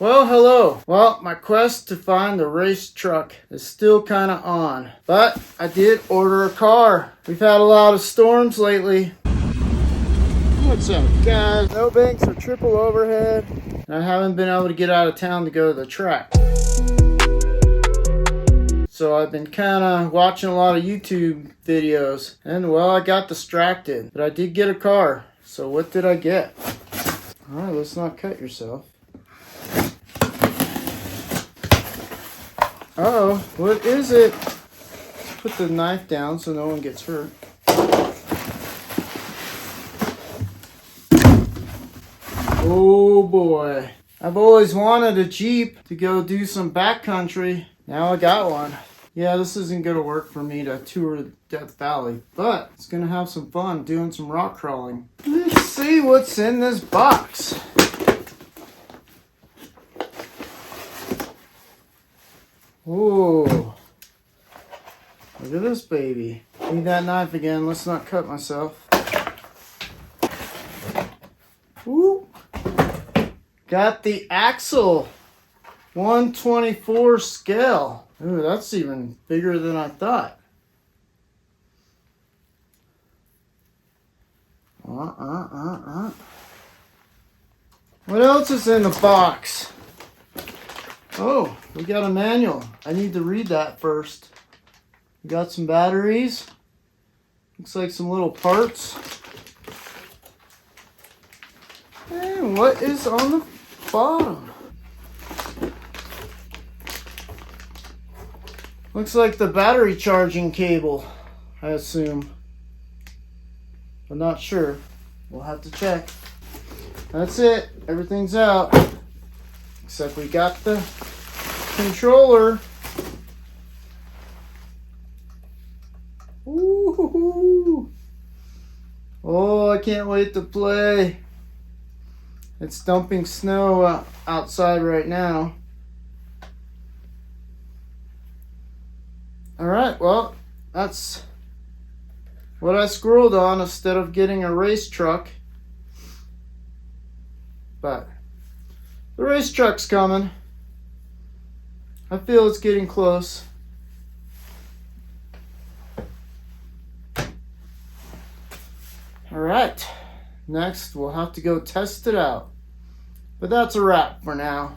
Well, hello. Well, my quest to find the race truck is still kind of on, but I did order a car. We've had a lot of storms lately. What's up, guys? No banks or triple overhead, and I haven't been able to get out of town to go to the track. So I've been kind of watching a lot of YouTube videos, and well, I got distracted, but I did get a car. So what did I get? All right, let's not cut yourself. Uh-oh, what is it? Let's put the knife down so no one gets hurt. Oh boy. I've always wanted a Jeep to go do some backcountry. Now I got one. Yeah, this isn't going to work for me to tour Death Valley, but it's going to have some fun doing some rock crawling. Let's see what's in this box. Ooh, look at this baby. Need that knife again. Let's not cut myself. Ooh, got the axle, 1/24 scale. Ooh, that's even bigger than I thought. What else is in the box? Oh, we got a manual. I need to read that first. We got some batteries. Looks like some little parts. And what is on the bottom? Looks like the battery charging cable, I assume. I'm not sure. We'll have to check. That's it. Everything's out. Except we got the controller. Ooh. Oh, I can't wait to play. It's dumping snow outside right now. Alright, well, that's what I squirreled on instead of getting a race truck. But the race truck's coming. I feel it's getting close. Alright, next we'll have to go test it out. But that's a wrap for now.